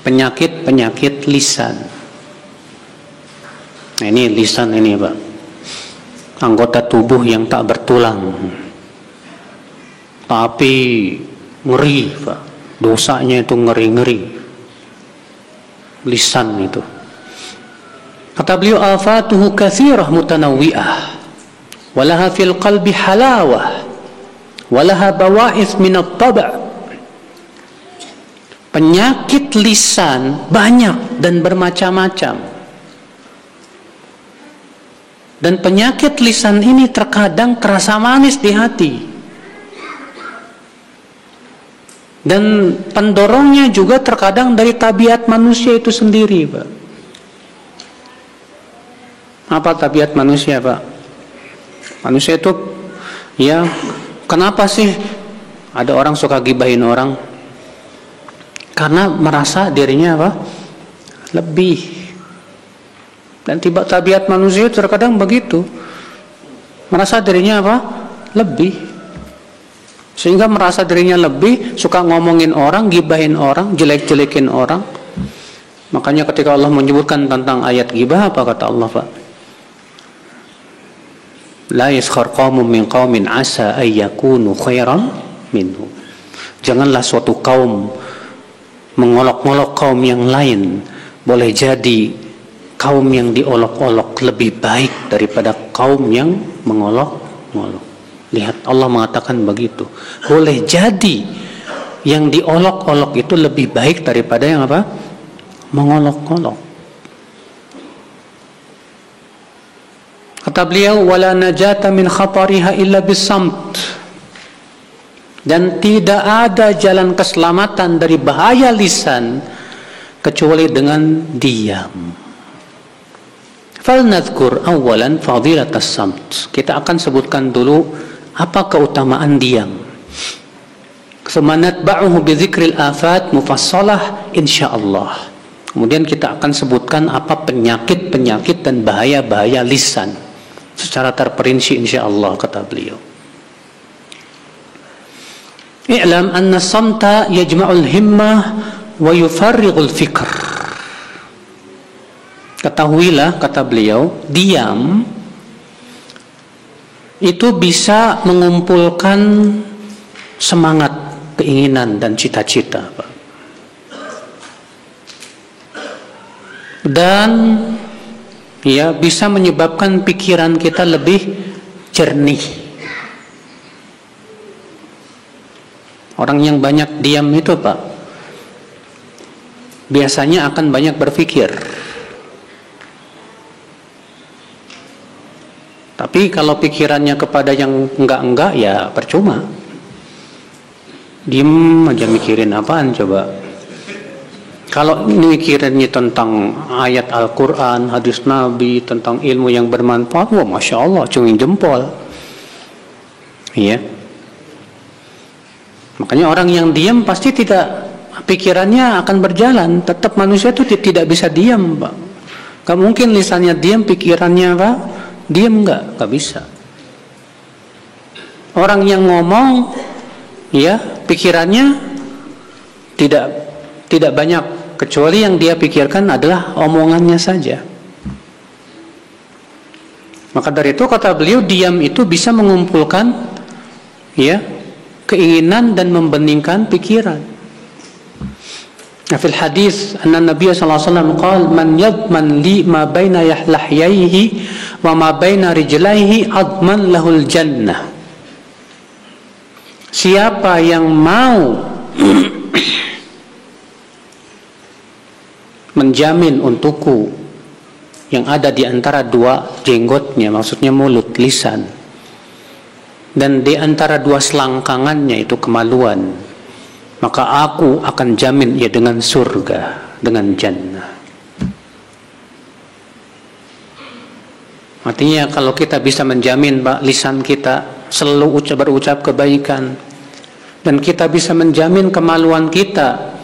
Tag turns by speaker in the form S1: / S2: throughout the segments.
S1: penyakit-penyakit lisan. Nah, ini lisan ini Pak, anggota tubuh yang tak bertulang, tapi ngeri Pak, dosanya itu ngeri-ngeri. Lisan itu, kata beliau, afatuhu katsirah mutanawwi'ah, walaha fil qalbi halawah, walaha bawa'ith min at-tab'. Penyakit lisan banyak dan bermacam-macam. Dan penyakit lisan ini terkadang terasa manis di hati. Dan pendorongnya juga terkadang dari tabiat manusia itu sendiri, Pak. Apa tabiat manusia, Pak? Manusia itu, ya, kenapa sih ada orang suka gibahin orang? Karena merasa dirinya apa? Lebih. Dan tabiat manusia terkadang begitu, merasa dirinya apa? Lebih, sehingga merasa dirinya lebih, suka ngomongin orang, gibahin orang, jelek-jelekin orang. Makanya ketika Allah menyebutkan tentang ayat gibah, apa kata Allah, Pak? La yaskhar qaumun min qaumin asa ay yakunu khairan minhum. Janganlah suatu kaum mengolok-olok kaum yang lain, boleh jadi kaum yang diolok-olok lebih baik daripada kaum yang mengolok-olok. Lihat, Allah mengatakan begitu. Boleh jadi yang diolok-olok itu lebih baik daripada yang apa? Mengolok-olok. Kata beliau, wala najata min khatariha illa bisamt. Dan tidak ada jalan keselamatan dari bahaya lisan kecuali dengan diam. Falnadhkur awalan fadilatas samt. Kita akan sebutkan dulu apa keutamaan diam. Semanatba'uhu bidzikril afat mufassalah insyaallah. Kemudian kita akan sebutkan apa penyakit-penyakit dan bahaya-bahaya lisan secara terperinci insyaallah, kata beliau. I'lam anna samta yajma'ul himmah wa yufarrighul fikr. Ketahuilah, kata beliau, diam itu bisa mengumpulkan semangat, keinginan, dan cita-cita, Pak. Dan ya, bisa menyebabkan pikiran kita lebih jernih. Orang yang banyak diam itu, Pak, biasanya akan banyak berpikir. Tapi kalau pikirannya kepada yang enggak-enggak, ya percuma. Diem aja mikirin apaan coba. Kalau mikirinnya tentang ayat Al-Quran, hadis Nabi, tentang ilmu yang bermanfaat, wah Masya Allah, cungin jempol. Iya. Makanya orang yang diam pasti tidak, pikirannya akan berjalan. Tetap manusia itu tidak bisa diam, Pak. Gak mungkin lisannya diam, pikirannya Pak diam, nggak bisa. Orang yang ngomong, ya, pikirannya tidak banyak, kecuali yang dia pikirkan adalah omongannya saja. Maka dari itu kata beliau, diam itu bisa mengumpulkan, ya, keinginan dan membeningkan pikiran. Fil hadis anna Nabi sallallahu alaihi wasallam qala man yadman li ma baina yahlahyaihi wa ma baina rijlaihi adman lahul jannah. Siapa yang mau menjamin untukku yang ada di antara dua jenggotnya, maksudnya mulut, lisan, dan di antara dua selangkangannya itu kemaluan, maka aku akan jamin ia dengan surga, dengan jannah. Artinya kalau kita bisa menjamin, Pak, lisan kita selalu berucap kebaikan, dan kita bisa menjamin kemaluan kita,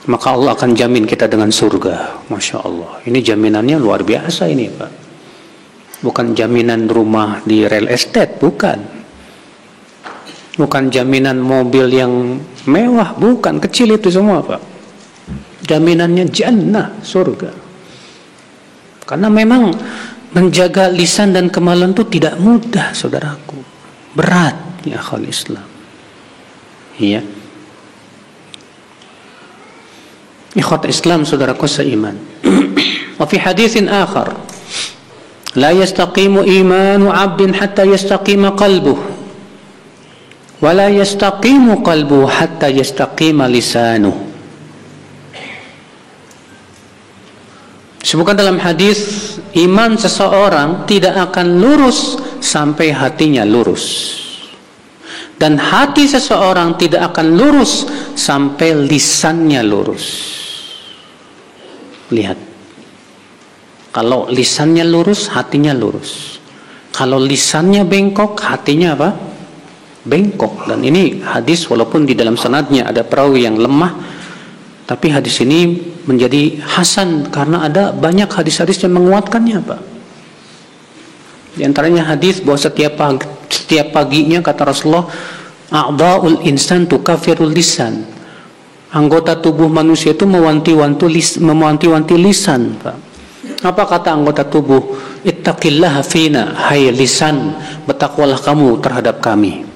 S1: maka Allah akan jamin kita dengan surga. Masya Allah, ini jaminannya luar biasa ini, Pak. Bukan jaminan rumah di real estate, bukan. Bukan jaminan mobil yang mewah, bukan, kecil itu semua, Pak. Jaminannya jannah, surga. Karena memang menjaga lisan dan kemaluan itu tidak mudah, saudaraku. Berat, ya akhwal Islam. Iya. Ikhwat Islam, saudaraku seiman. Wa fi haditsin akhar, la yastaqimu imanu 'abdin hatta yastaqima qalbuhu, wa la yastaqimu qalbuhu hatta yastaqima lisanuhu. Sebutkan dalam hadis, iman seseorang tidak akan lurus sampai hatinya lurus, dan hati seseorang tidak akan lurus sampai lisannya lurus. Lihat, kalau lisannya lurus, hatinya lurus. Kalau lisannya bengkok, hatinya apa? Bengkok. Dan ini hadis walaupun di dalam sanadnya ada perawi yang lemah, tapi hadis ini menjadi hasan karena ada banyak hadis-hadis yang menguatkannya, Pak. Di antaranya hadis bahwa setiap paginya kata Rasulullah, a'dha'ul insan tukafirul lisan. Anggota tubuh manusia itu mewanti-wanti lisan, Pak. Apa kata anggota tubuh? Ittaqillaha fina, hai lisan, bertakwalah kamu terhadap kami.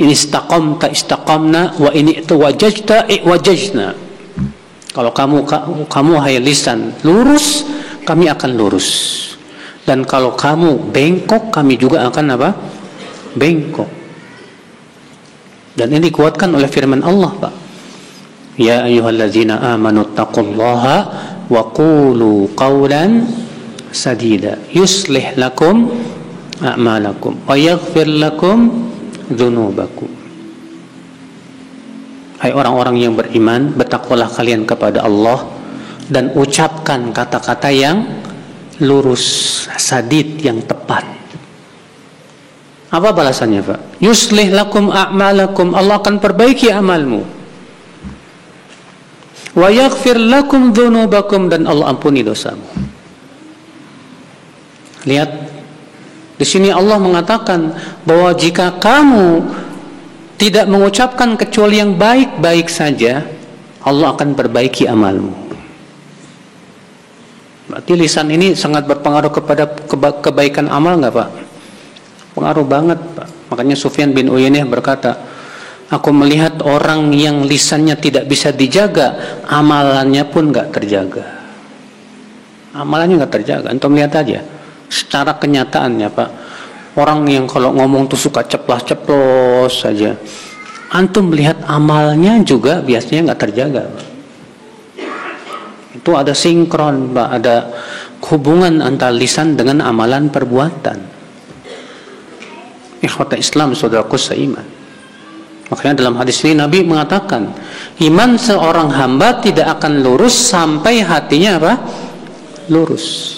S1: In istaqamta istaqamna, wa in i'wajajta i'wajajna. Kalau kamu hai lisan lurus, kami akan lurus. Dan kalau kamu bengkok, kami juga akan apa? Bengkok. Dan ini dikuatkan oleh firman Allah, Pak. Ya ayyuhallazina amanu taqullaha wa qulu qawlan sadida yuslih lakum a'malakum wa yaghfir lakum dzunubakum. Hai orang-orang yang beriman, bertakwalah kalian kepada Allah dan ucapkan kata-kata yang lurus, sadid, yang tepat. Apa balasannya, Pak? Yuslih lakum a'malakum, Allah akan perbaiki amalmu. Wa yaghfir lakum dzunubakum, dan Allah ampuni dosamu. Lihat, di sini Allah mengatakan bahwa jika kamu tidak mengucapkan kecuali yang baik-baik saja, Allah akan perbaiki amalmu. Berarti lisan ini sangat berpengaruh kepada kebaikan amal, nggak, Pak? Pengaruh banget, Pak. Makanya Sufyan bin Uyainah berkata, aku melihat orang yang lisannya tidak bisa dijaga, amalannya pun nggak terjaga. Amalannya nggak terjaga. Antum lihat aja, secara kenyataannya, Pak. Orang yang kalau ngomong tuh suka ceplas-ceplos saja. Antum melihat amalnya juga biasanya nggak terjaga, Pak. Itu ada sinkron, Pak. Ada hubungan antara lisan dengan amalan perbuatan. Ikhwata Islam, saudaraku seiman. Makanya dalam hadis ini Nabi mengatakan, iman seorang hamba tidak akan lurus sampai hatinya apa? Lurus.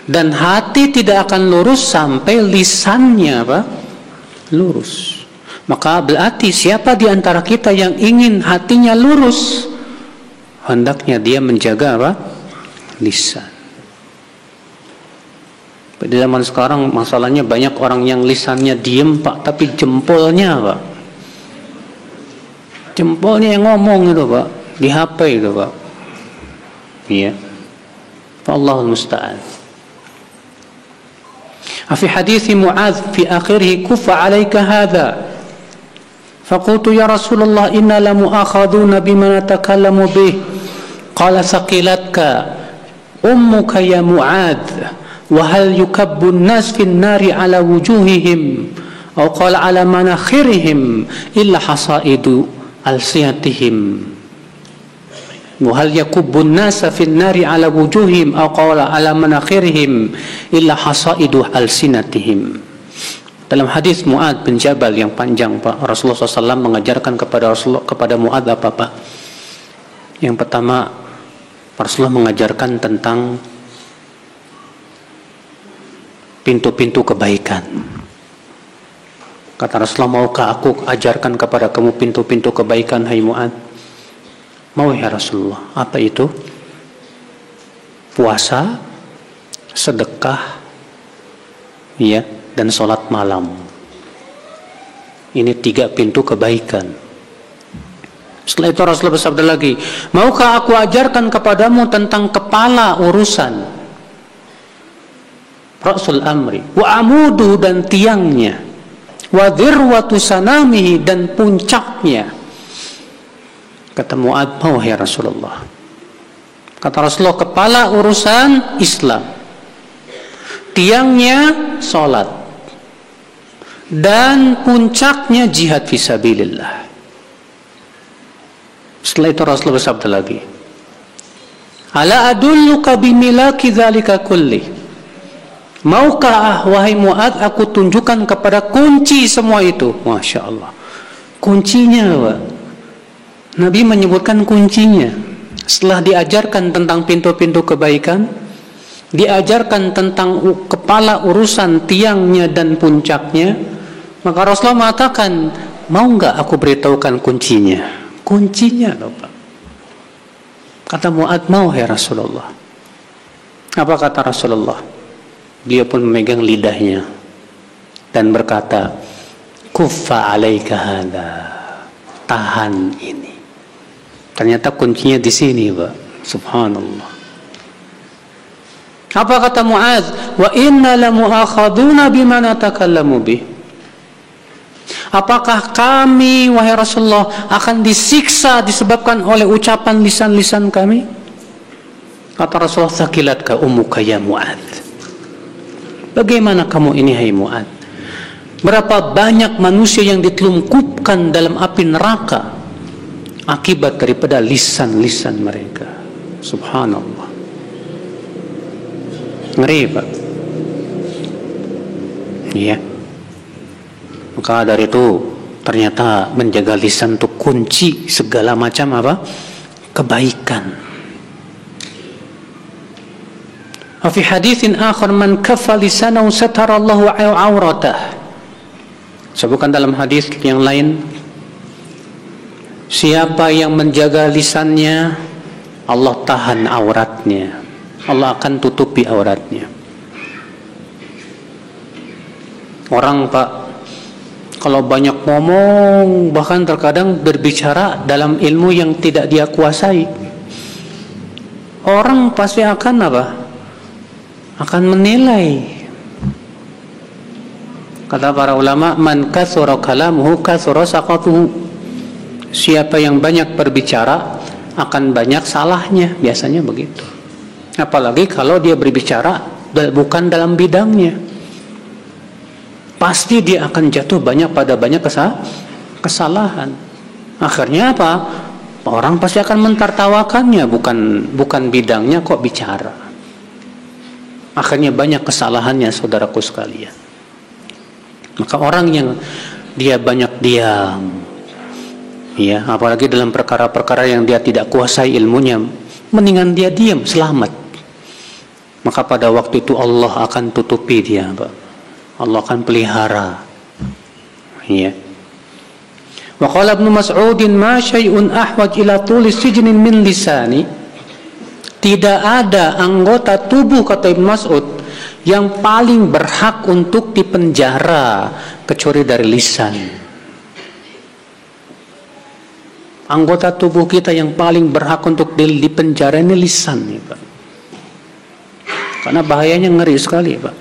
S1: Dan hati tidak akan lurus sampai lisannya apa? Lurus. Maka berarti siapa di antara kita yang ingin hatinya lurus, hendaknya dia menjaga apa? Lisan. Di zaman sekarang masalahnya banyak orang yang lisannya diem, Pak, tapi jempolnya, Pak, jempolnya yang ngomong itu, Pak, di HP itu, Pak. Iya. Allahul musta'an. Fi hadits Mu'adz fi akhirih kufa 'alaika hadha. Faqultu ya Rasulullah inna la mu'akhaduna bima natakallamu bih. Qala saqilatka ummuka ya Mu'adz. Wa hal yukabbu an-nas fi an-nari 'ala wujuhihim aw qala 'ala manakhirihim illa hasaidu alsiyatihim. Wahal yakubun nasa fin nari ala wujuhim aw qala ala manakhirihim illa hasaidu alsinatihim. Dalam hadis Mu'adz bin Jabal yang panjang, Pak, Rasulullah SAW mengajarkan kepada Mu'adz apa, Pak? Yang pertama, Rasulullah mengajarkan tentang pintu-pintu kebaikan. Kata Rasulullah, maukah aku ajarkan kepada kamu pintu-pintu kebaikan, hai Mu'adz? Mau ya Rasulullah. Apa itu? Puasa, sedekah, ya, dan sholat malam. Ini 3 pintu kebaikan. Setelah itu Rasulullah bersabda lagi, maukah aku ajarkan kepadamu tentang kepala urusan, Rasul amri, wa amudu dan tiangnya, wa dhirwatu sanamihi dan puncaknya. Kata Mu'adz, mau ya Rasulullah. Kata Rasulullah, kepala urusan Islam, tiangnya salat, dan puncaknya jihad fisabilillah. Setelah itu Rasulullah bersabda lagi, ala adulluka bimilaki dzalika kulli. Maukah wahai Mu'adz aku tunjukkan kepada kunci semua itu? Masya Allah, kuncinya Pak. Nabi menyebutkan kuncinya. Setelah diajarkan tentang pintu-pintu kebaikan, diajarkan tentang kepala urusan tiangnya dan puncaknya, maka Rasulullah mengatakan, mau enggak aku beritahukan kuncinya? Kuncinya loh Pak. Kata Mu'adz, mau ya Rasulullah. Apa kata Rasulullah? Dia pun memegang lidahnya dan berkata, kuffa alaika hadza, tahan ini. Ternyata kuncinya di sini Pak. Subhanallah. Apa kata Mu'adz? Wa inna lamu'akhaduna bima natakallamu bih. Apakah kami wahai Rasulullah akan disiksa disebabkan oleh ucapan lisan-lisan kami? Kata Rasulullah, thaqilatka ummuka ya Mu'adz. Bagaimana kamu ini hai Mu'adz? Berapa banyak manusia yang ditelungkupkan dalam api neraka akibat daripada lisan-lisan mereka. Subhanallah. Ngeri Pak. Iya. Maka dari itu ternyata menjaga lisan itu kunci segala macam apa? Kebaikan. Wa fi haditsin akhar man kaffa lisanahu satarallahu auratah. Sebutkan dalam hadis yang lain, siapa yang menjaga lisannya, Allah tahan auratnya. Allah akan tutupi auratnya. Orang Pak, kalau banyak ngomong, bahkan terkadang berbicara dalam ilmu yang tidak dia kuasai, orang pasti akan apa? Akan menilai. Kata para ulama, man katsura kalamuhu katsura saqatuhu. Siapa yang banyak berbicara akan banyak salahnya, biasanya begitu. Apalagi kalau dia berbicara bukan dalam bidangnya, pasti dia akan jatuh banyak kesalahan. Akhirnya apa? Orang pasti akan mentertawakannya, bukan bidangnya kok bicara. Akhirnya banyak kesalahannya saudaraku sekalian. Maka orang yang dia banyak diam, ya, apalagi dalam perkara-perkara yang dia tidak kuasai ilmunya, mendingan dia diam, selamat. Maka pada waktu itu Allah akan tutupi dia, Pak. Allah akan pelihara. Ya. Wa qala Ibnu Mas'udin ma syai'un ahwaj ila tuli sijnin min lisani. Tidak ada anggota tubuh, kata Ibnu Mas'ud, yang paling berhak untuk dipenjara kecuali dari lisan. Anggota tubuh kita yang paling berhak untuk dipenjara ini lisan, ya, Pak. Karena bahayanya ngeri sekali, Pak.